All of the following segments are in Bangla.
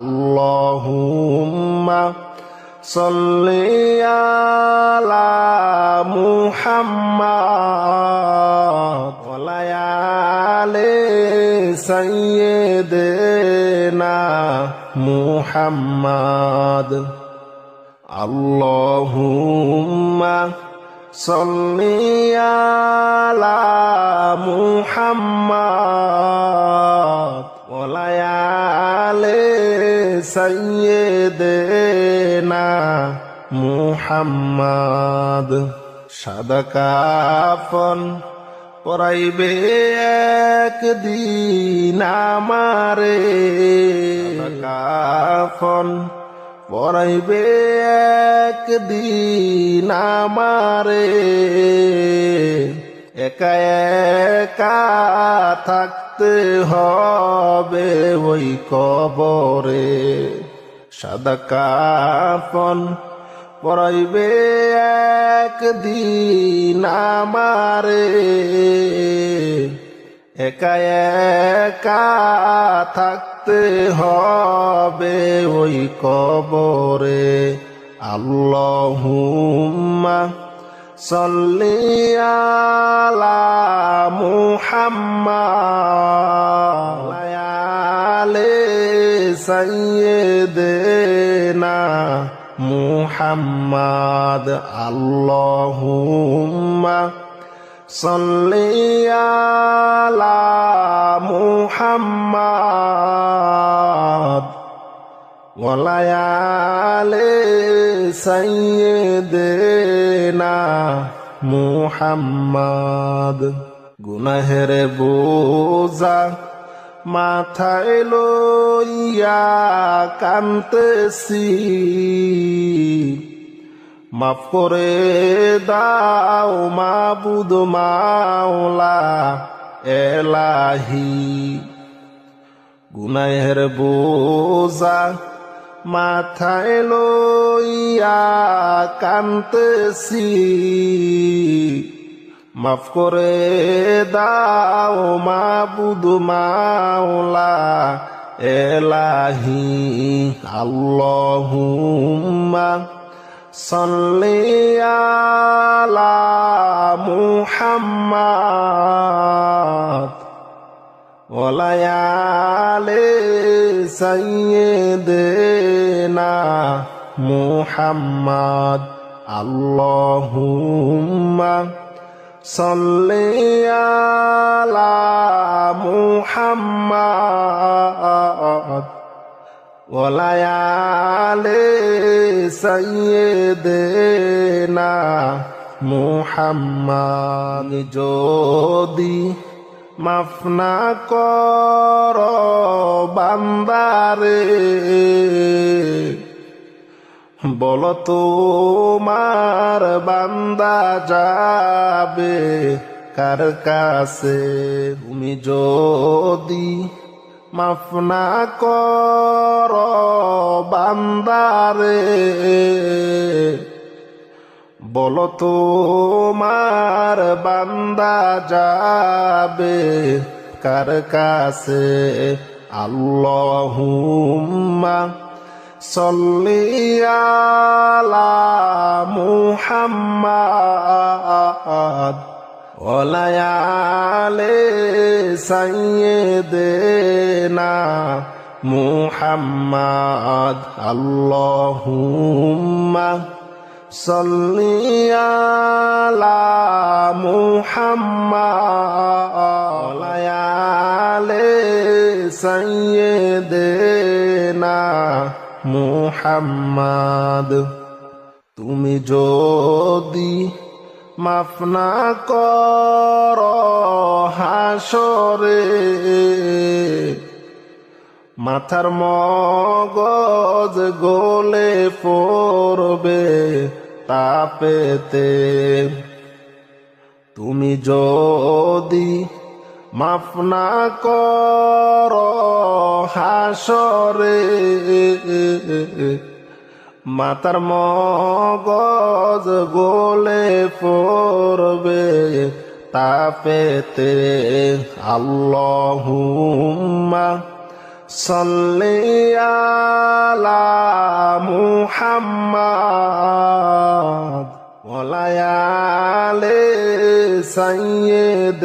আল্লাহুম্মা সাল্লি আলা মুহাম্মাদ ওয়া আলি সাইয়্যিদিনা মুহাম্মাদ আল্লাহুম্মা সাল্লি আলা মুহাম্মাদ ওয়া আলি সাইয়্যিদিনা মুহাম্মাদ সাদা কাফন পরাইবে একদিন আমারে কাফন পরাইবে একদিন আমারে একা একা থাকতে হবে ওই কবরে সাদা কাফন পরাইবে একদিন আমারে একা একা থাকতে হবে ওই কবরে আল্লাহুম্মা সাল্লি আলা মুহাম্মাদ ওয়া আলি সাইয়্যিদিনা মুহাম্মাদ আল্লাহুম্মা সাল্লি আলা মুহাম্মাদ ওয়া আলি সাইয়্যিদিনা মুহাম্মাদ গুনাহের বোঝা মাথায় লইয়া কাঁদতেছি মাফ করে দাও মাবুদ মাওলা এলাহি গুনাহের বোঝা মাথায় লইয়া কাঁদতেছি মাফ করে দাও মাবুদ মাওলা এলাহি আল্লাহুম্মা সাল্লি আলা মুহাম্মাদ ওয়া আলি সাইয়্যিদিনা মুহাম্মাদ আল্লাহুম্মা সাল্লি আলা মুহাম্মাদ ওয়া আলি সাইয়্যিদিনা মুহাম্মাদ যদি মাফ না কর বান্দারে বলো তোমার বান্দা যাবে কার কাছে তুমি যদি মাফ না কর বান্দারে বলো তোমার বান্দা যাবে কার কাছে আল্লাহুম্মা সাল্লি আলা মুহাম্মাদ ওয়া আলি সাইয়্যিদিনা মুহাম্মাদ আল্লাহুম্মা সাল্লি আলা মুহাম্মাদ ওয়া আলি সাইয়্যিদিনা মুহাম্মাদ তুমি যদি মাফ না কর হাসরে মাথার মগজ গলে পড়বে তাপেতে তুমি যদি মাফ না কর হাসরে মাতার মগজ গলে পড়বে তাপেতে আল্লাহুম্মা সাল্লি মুহাম্মদ ওয়ালায়ালে সাইয়্যিদিনা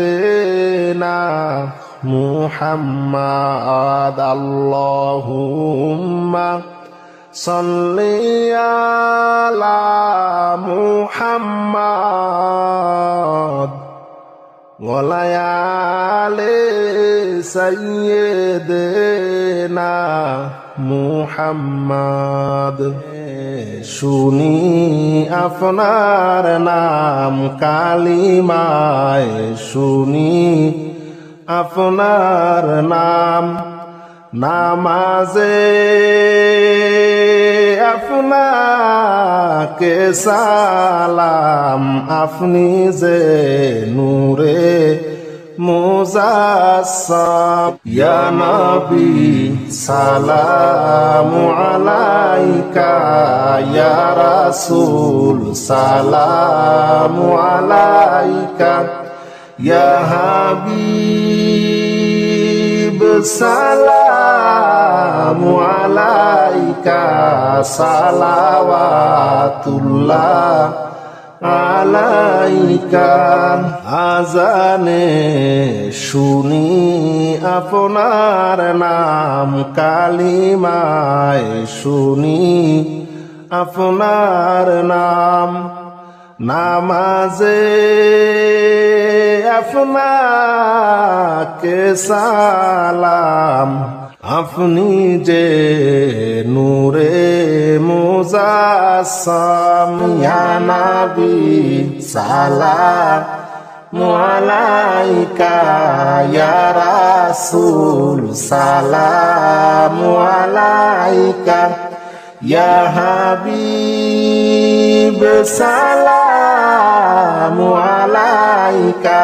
মুহাম্মদ আল্লাহুম্মা সাল্লি আলা মুহাম্মদ ওয়ালায়ালে সাইয়্যিদিনা মুহাম্মদ শুনি আপনার নাম কালিমায় শুনি আপনার নাম নামাজে আপনাকে সালাম আপনি যে নূরে মুজাসসাম ইয়া নবী সালামু আলাইকা ইয়া রাসূল সালামু আলাইকা ইয়া হাবিব সালামু আলাইকা সালাওয়াতুল্লাহ আলাইকা আজানে শুনি আপনার নাম কালিমায় শুনি আপনার নাম নামাজে আপনাকে সালাম আপনি যে নূরে মুজাসসাম ইয়া নবী সালামু আলাইকা ইয়া রাসূল সালামু আলাইকা ইয়া হাবিব সালামু আলাইকা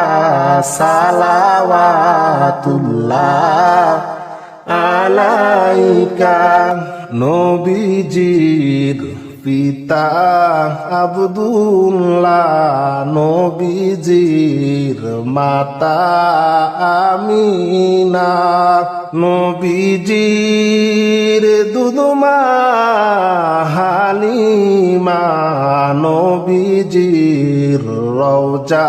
সালাওয়াতুল্লাহ আলাইকা নবীজির পিতা আব্দুল্লাহ নবীজির মাতা আমিনা নবীজির দুধমা হালিমা নবীজির রওজা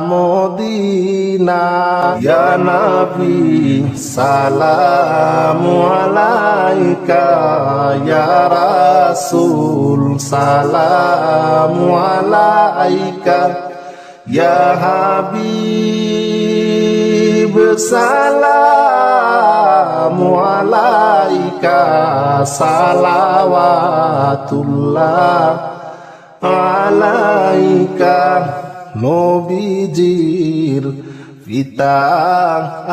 মদিনা ইয়া নবী সালামু আলাইকা ইয়া রাসূল সালামু আলাইকা ইয়া হাবিব সালামু আলাইকা সালাওয়াতুল্লাহ আলাইকা নবীজির পিতা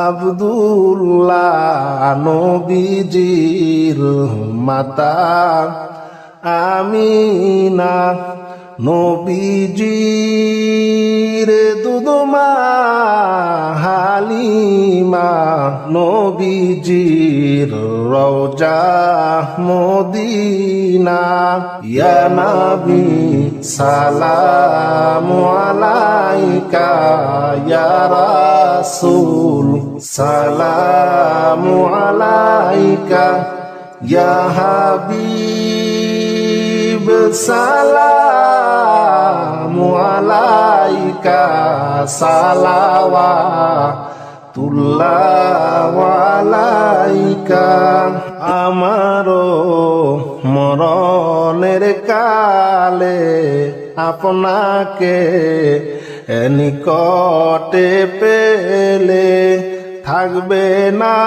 আব্দুল্লাহ নবীজির মাতা আমিনা নবীজির দুধমা হালিমা নবীজির রওজা মদিনা ইয়া নবী সালামু আলাইকা ইয়া রাসূল সালামু আলাইকা ইয়া হাবিব সালামু আলাইকা সালাওয়াতুল্লাহ আলাইকা আমারো মরণের কালে আপনাকে নিকটে পেলে থাকবে না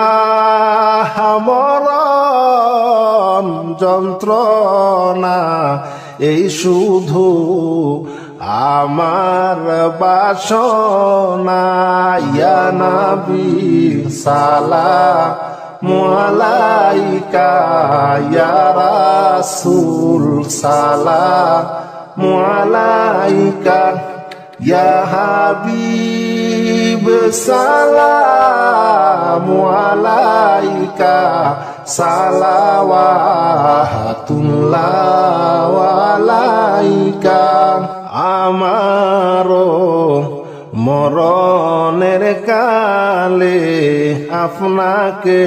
মরণ যন্ত্রণা এই শুধু আমার বাসনা ইয়া নবী সালামু আলাইকা ইয়া রাসূল সালামু আলাইকা ইয়া হাবিব সালামু আলাইকা সালাওয়াতুল্লাহ আলাইকা আমারো মরণের কালে আপনাকে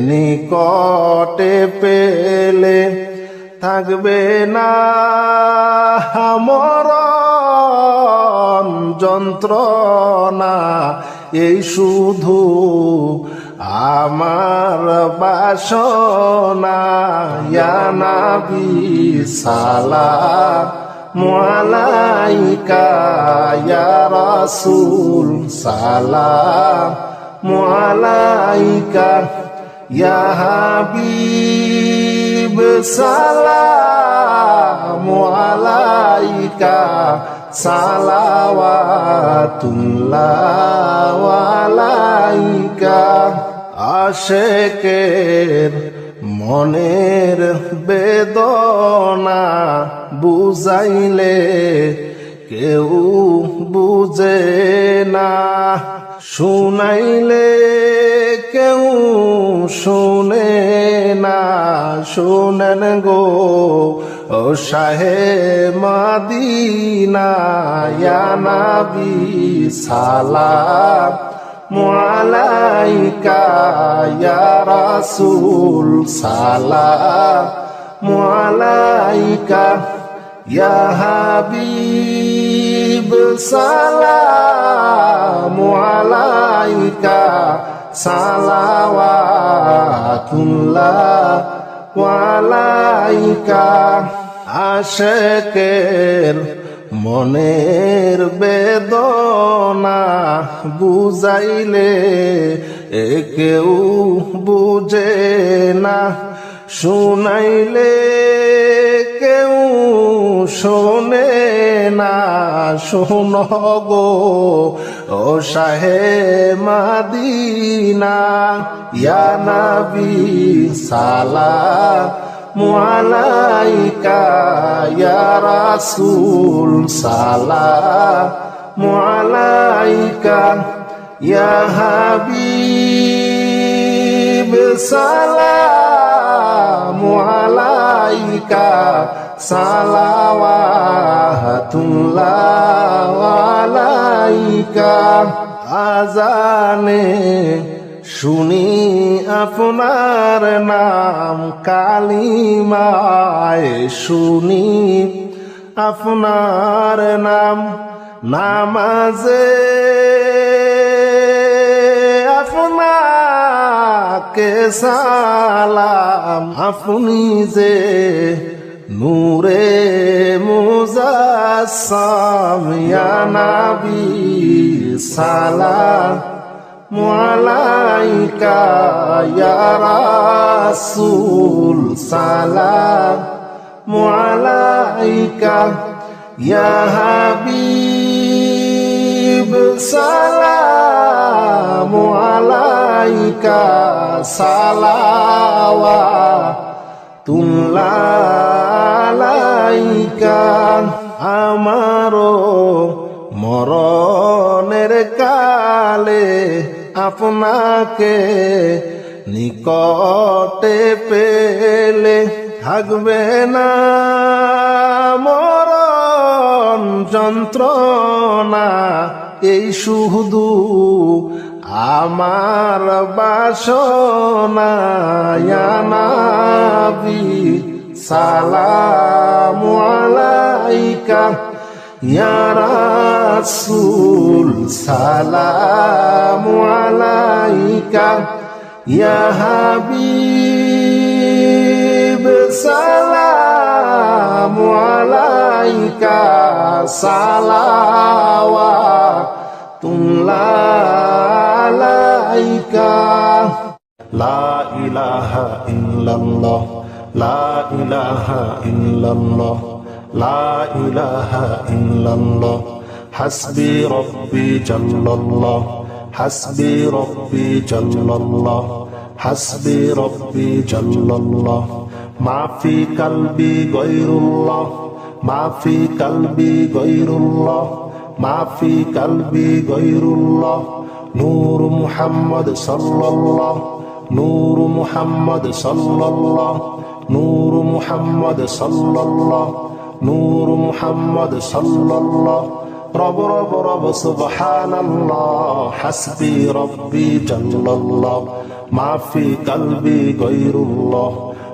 নিকটে পেলে থাকবে না মরণ যন্ত্রণা, এই শুধু আমার বাসনা। ইয়া নবী সালামু আলাইকা, ইয়া রাসূল সালামু আলাইকা, ইয়া হাবিব সালামু আলাইকা, সালাওয়াতুল্লাহ আলাইকা। আশেকের মনের বেদনা বুঝাইলে কেউ বুঝে না, শুনাইলে কেউ শুনে না। শুনেন গো ও শাহে মদিনা, ইয়া নবী সালামু আলাইকা, ইয়া রাসূল সালামু আলাইকা, ইয়া হাবিব সালামু আলাইকা, সালাওয়াতুল্লাহ আলাইকা। আশেকের মনের বেদনা বুঝাইলে কেউ বুঝে না, শুনাইলে কেউ শোনে না। শোনো গো ও শাহে মদিনা, ইয়া নবী সালামু আলাইকা, ইয়া রাসূল সালামু আলাইকা, ইয়া হাবিব সালামু আলাইকা, সালাওয়াতুল্লাহ আলাইকা। আজানে শুনি আপনার নাম, কালিমায় শুনি আপনার নাম, নামাজে আপনাকে সালাম। আপনি যে নূরে মুজাসসাম, ইয়া নবী সালামু আলাইকা, ইয়া রাসূল সালামু আলাইকা, ইয়া হাবিব সালামু আলাইকা, সালাওয়াতুল্লাহ আলাইকা। আমারও মরণের কালে আপনাকে নিকটে পেলে থাকবে না মরণ যন্ত্রণা, এই শুধু আমার বাসনা। ইয়া নবী সালামু আলাইকা, ইয়া রাসূল সালামু আলাইকা, ইয়া হাবিব সালামু আলাইকা, সালাওয়াতুল্লাহ আলাইকা। লা ইলাহা ইল্লাল্লাহ, লা ইলাহা ইল্লাল্লাহ, লা ইলাহা ইল্লাল্লাহ। হাসবি রব্বি জাল্লাল্লাহ, হাসবি রব্বি জাল্লাল্লাহ, হাসবি রব্বি জাল্লাল্লাহ। মা ফি কলবি গায়রুল্লাহ, মা ফি কলবি গায়রুল্লাহ, মা ফি কলবি গায়রুল্লাহ। নূর মুহাম্মদ সাল্লাল্লাহ, নূর মুহাম্মদ সাল্লাল্লাহ, নূর মুহাম্মদ সাল্লাল্লাহ, নূর মুহাম্মদ সাল্লাল্লাহ। রব রব রব সুবহানাল্লাহ, হাসবি রব্বি জাল্লাল্লাহ, মা ফি কলবি গায়রুল্লাহ।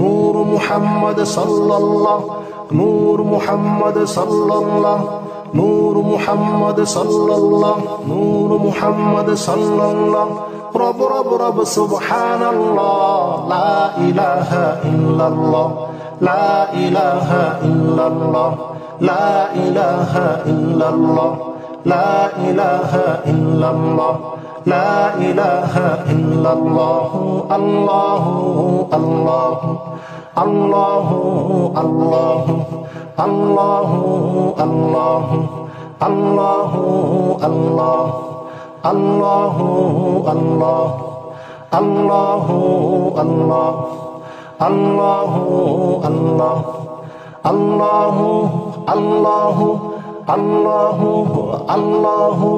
নূর মুহাম্মদ সাল্লাল্লাহ, নূর মুহাম্মদ সাল্লাল্লাহ, নূর মুহাম্মদ সাল্লাল্লাহ, নূর মুহাম্মদ সাল্লাল্লাহ। রব রব রব সুবহানাল্লাহ, লা ইলাহা ইল্লাল্লাহ, লা ইলাহা ইল্লাল্লাহ, লা ইলাহা ইল্লাল্লাহ, লা ইলাহা ইল্লাল্লাহ, লা ইলাহা ইল্লাল্লাহ। আল্লাহু আল্লাহু আল্লাহু আল্লাহু আল্লাহু আল্লাহু আল্লাহু আল্লাহ আল্লাহু আল্লাহ আল্লাহু আল্লাহ আল্লাহু আল্লাহ আল্লাহু আল্লাহু আল্লাহু আল্লাহু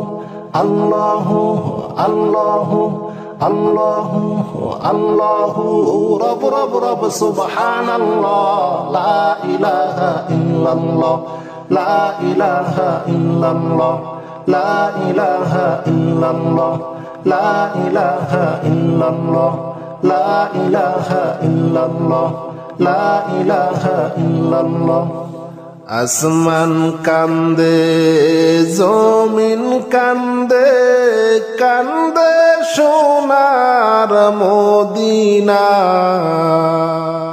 আল্লাহু আল্লাহু আল্লাহু আল্লাহু। রব রব রব সুবহানাল্লাহ, লা ইলাহা ইল্লাল্লাহ, লা ইলাহা ইল্লাল্লাহ, লা ইলাহা ইল্লাল্লাহ, লা ইলাহা ইল্লাল্লাহ, লা ইলাহা ইল্লাল্লাহ, লা ইলাহা ইল্লাল্লাহ। আসমান কান্দে, জমিন কান্দে, কান্দে সোনার মদিনা,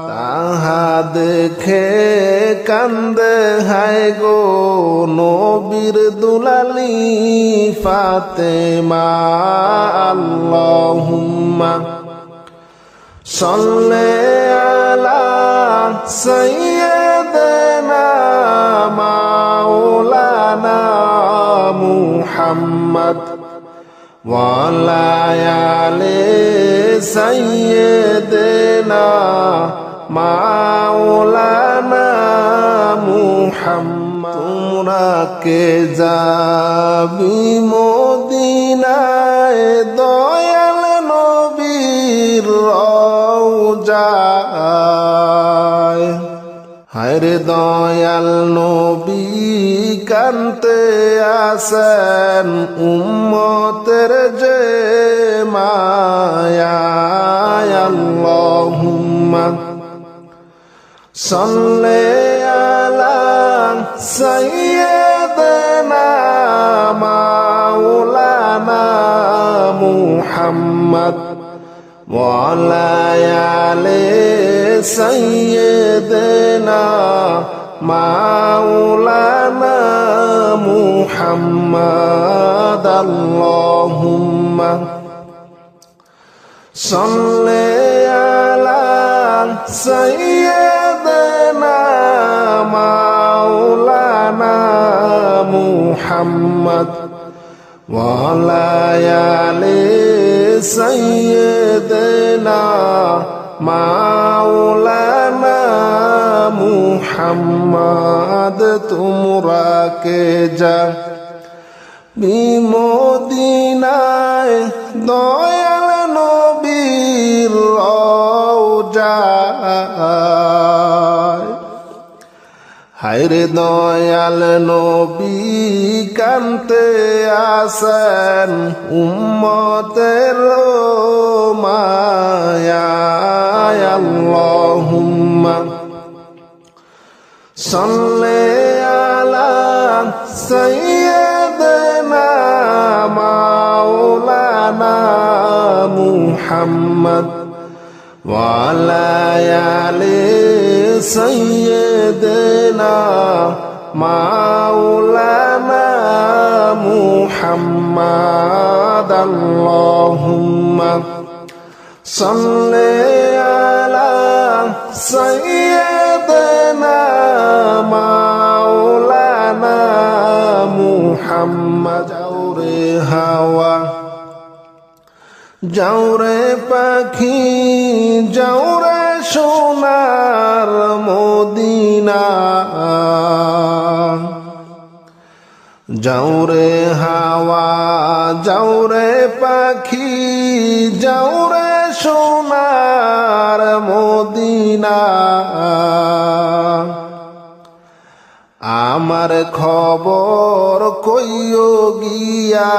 তাহা দেখে কান্দে হায় গো নবীর দুলালি ফাতেমা। আল্লাহুম্মা সাল্লি আলা সাইয়্যিদিনা মাওলানা মুহাম্মদ ওয়া আলা আলি সাইয়্যিদিনা মাওলানা মুহাম্মদ। তোমরা কে যাবি মদিনায় দয়াল নবীর রওজায়, হায়রে দয়াল নবী কানতে আসেন উম্মতের যে মায়ায়। আল্লাহুম্মা সাল্লি আলা সাইয়্যিদিনা মাওলানা মুহাম্মদ ওয়া আলা আলি সাইয়্যিদিনা মাওলানা মুহাম্মদ। আল্লাহুম্মা সাল্লি আলা সাইয়্যিদিনা মাওলানা মুহাম্মদ ওয়া আলা আলি সাইয়্যিদিনা মাওলানা মুহাম্মদ। তোমরা কে যাবি মদিনায় দয়াল নবীর রওজায়, হায়রে দয়াল নবী কানতে আসেন উম্মতের মায়ায়। আল্লাহুম্মা সাল্লি আলা সাইয়্যিদিনা মাওলানা মুহাম্মদ ওয়া আলা আলি সাইয়্যিদিনা মাওলানা মুহাম্মদ। আল্লাহুম্মা সাল্লি আলা সাইয়্যিদিনা মাওলানা মুহাম্মদ। যাওরে হাওয়া যাওরে পাখি যাওরে সোনার মদিনা, যাওরে হাওয়া যাওরে পাখি যাওরে সোনার মদিনা, আমার খবর কইও গিয়া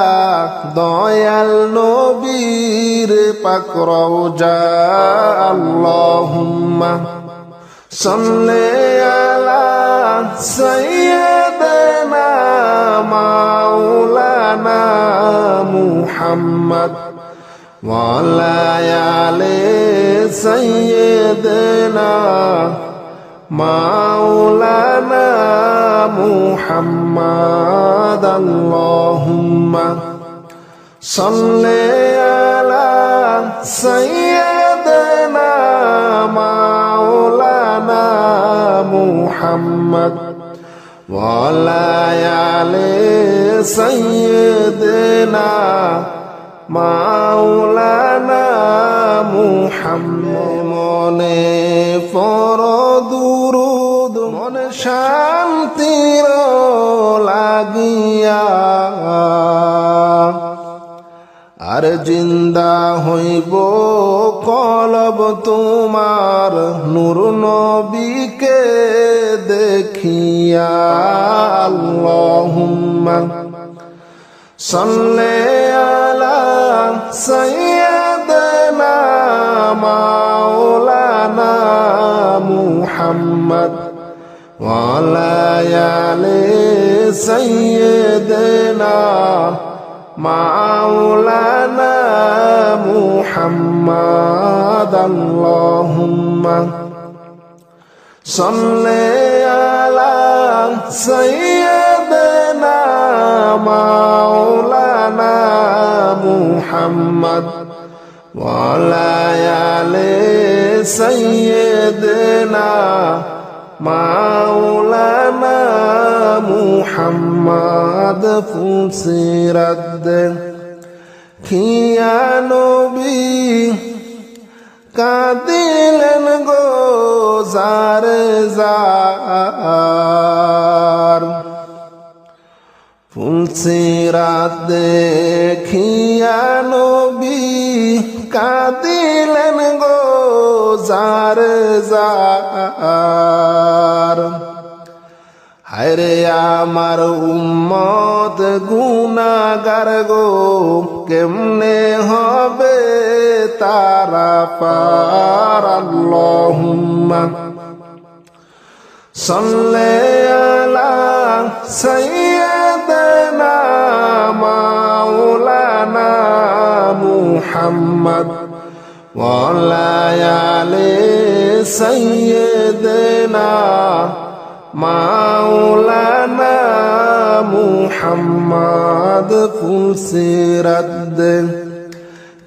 দয়াল নবীর পাক রওজা আল্লাহুম্মা সাল্লি আলা সাইয়্যিদিনা মাওলানা মুহাম্মদ ওয়া আলা আলি সাইয়্যিদিনা মাওলানা মুহাম্মদ আল্লাহুম্মা সাল্লি আলা সাইয়্যিদিনা মাওলানা মুহাম্মদ ওয়া আলা আলি সাইয়্যিদিনা মাওলানা মুহাম্মদ মনে পড়ো দুরূদ মনে শান্তির লাগিয়া আর জিন্দা হইব কলব তোমার নূর নবীকে দেখিয়া আল্লাহুম্মা সাল্লি আলা সাইয়্যিদিনা মাওলানা মুহাম্মদ ওয়া আলা আলি সাইয়্যিদিনা মাওলানা মুহাম্মদ আল্লাহুম্মা সাল্লি আলা সাইয়্যিদিনা মাওলানা মুহাম্মদ ওয়া আলা আলি সাইয়্যিদিনা মাওলানা মুহাম্মদ ফুসিরাত খিয়া নবী কাঁদিলেন গো জারে জার ফুলসিরাত দেখিয়া নবী কাঁদিলেন গো জারে জার হায়রে আমার উম্মত গুনাহগার গো কেমনে হবে তারা পার আল্লাহুম্মা সাল্লি আলা সাইয়্যিদিনা মাওলানা মুহাম্মদ ওয়া আলা আলি সাইয়্যিদিনা মাওলানা মুহাম্মদ ফুলসিরাত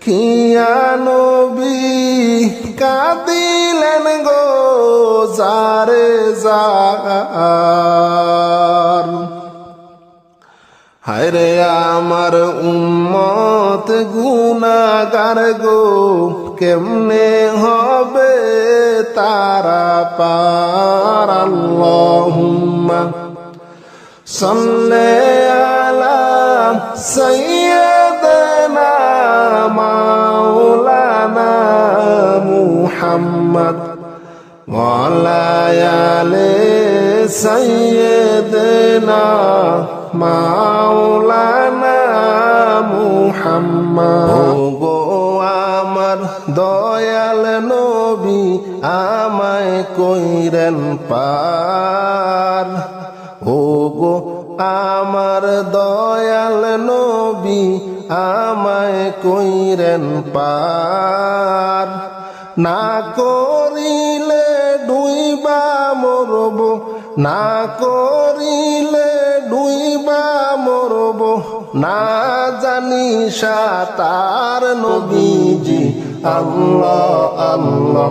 খিয়া নবী কাঁদিলেন গো জারে জার হায়রে আমার উম্মত গুনাহগার গো কেমনে হবে তারা পার আল্লাহুম্মা সাল্লি আলা সাইয়্যিদিনা মাওলানা মুহাম্মদ ওয়া আলা আলি সাইয়্যিদিনা মাওলানা মুহাম্মদ গো আমার দয়াল নবী আমায় কইরেন পার ও গো আমার দয়াল নবী আমায় কইরেন পার না করিলে ডুইবা মরব না করিলে ডুইবা মরব না জানি সাতার নবীজি আল্লাহ আল্লাহ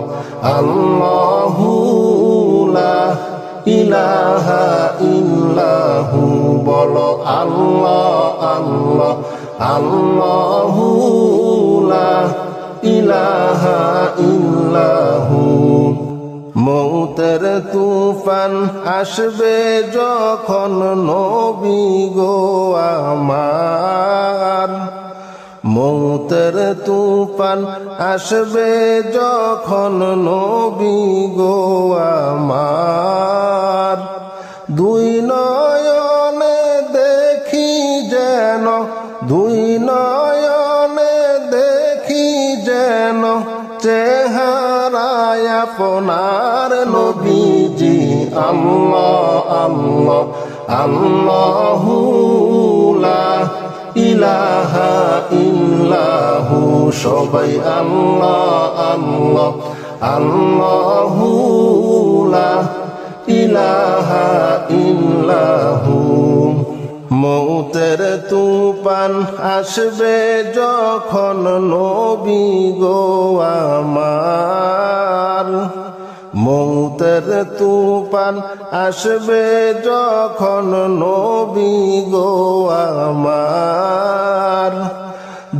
আল্লাহু লা ইলাহা ইল্লাহু বলো আল্লাহ আল্লাহ আল্লাহু লা ইলাহা ইল্লাহু মৌতের তুফান আসবে যখন নবী গো আমার মৌতের তুফান আসবে যখন নবী গো আমার দুই নয়নে দেখি যেন, দুই নয়নে দেখি যেন চেহারায় আপনার নবীজি। আল্লাহ আল্লাহ আল্লাহু লা ইলাহা ইল্লাহু, সবাই আল্লাহ আল্লাহ আল্লাহু লা ইলাহা ইল্লাহু। মৌতের তুফান আসবে যখন নবী গো আমার, মৌতের তুফান আসবে যখন নবী গো আমার।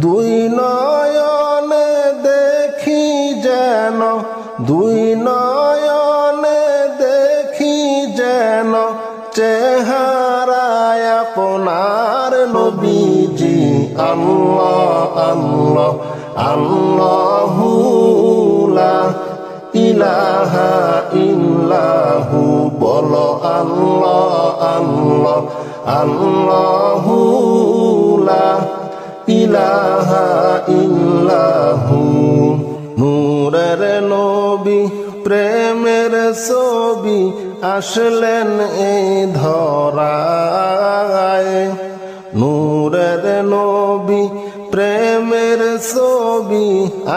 দুই নয়নে দেখি যেন, দুই নয়নে দেখি যেন চেহারায় আপনার নবীজি। আল্লাহ আল্লাহ আল্লাহু লা ইলাহা ইল্লাহু, বলো আল্লাহ আল্লাহ আল্লাহু লা ইলাহা ইল্লাহু। নূরের নবী প্রেমের ছবি আসলেন এই ধরায়, নূরের নবী প্রেমের ছবি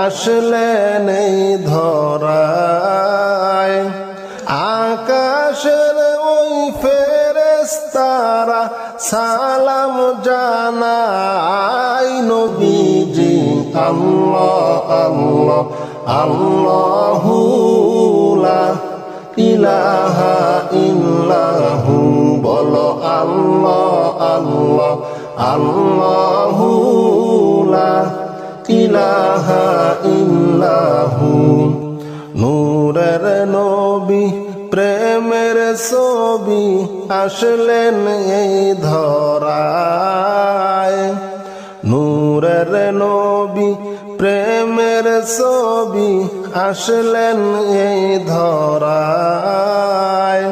আসলেন এই ধরায়। আকাশের ওই ফেরেশতারা সালাম জানায় নবীজি। আল্লাহ আল্লাহ আল্লাহু লা ইলাহা ইল্লাহু, বলো আল্লাহ আল্লাহ আল্লাহু লা ইলাহা ইল্লাহু। নূরের নবী প্রেমের ছবি আসলেন এই ধরায়, নূরের নবী প্রেমের ছবি আসলেন এই ধরায়।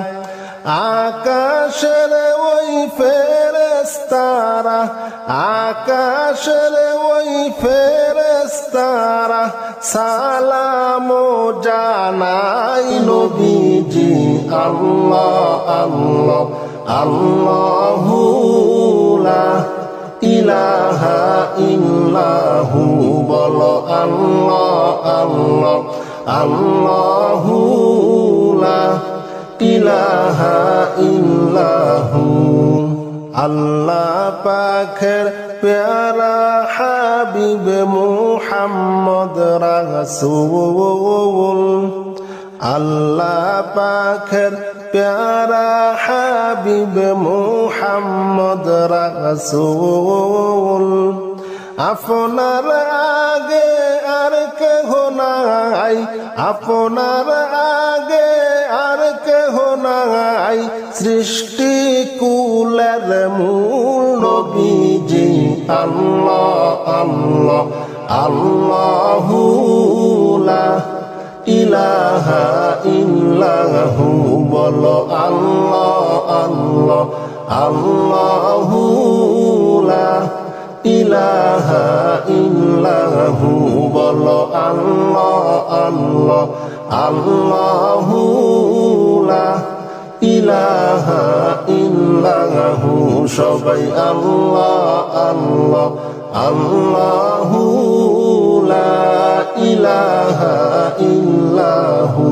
আকাশের ওই ফেরেশতারা, আকাশের ওই ফেরেশতারা সালাম জানাই নবীজি। আল্লাহ আল্লাহ আল্লাহু লা ইলাহা ইল্লাহু, বলো আল্লাহ আল্লাহ আল্লাহু লা ইলাহা ইল্লাহু। আল্লাহ পাকের প্যারা হাবিব মুহাম্মদ রাসূল, আল্লাহ পাকের প্যারা হাবিব মুহাম্মদ রাসূল। আপনার আগে আর কেহ নাই, আপনার আগে আর কেহ নাই, সৃষ্টি কুলের মূল নবীজি। আল্লাহ আল্লাহ আল্লাহু লা ইলাহা ইল্লাহু, বলো আল্লাহ আল্লাহ আল্লাহু লা ইলাহা ইল্লাহু, বলো আল্লাহ আল্লাহ আল্লাহু লা ইলাহা ইল্লাহু, সবাই আল্লাহ আল্লাহ আল্লাহু লা ইলাহা ইল্লাহু।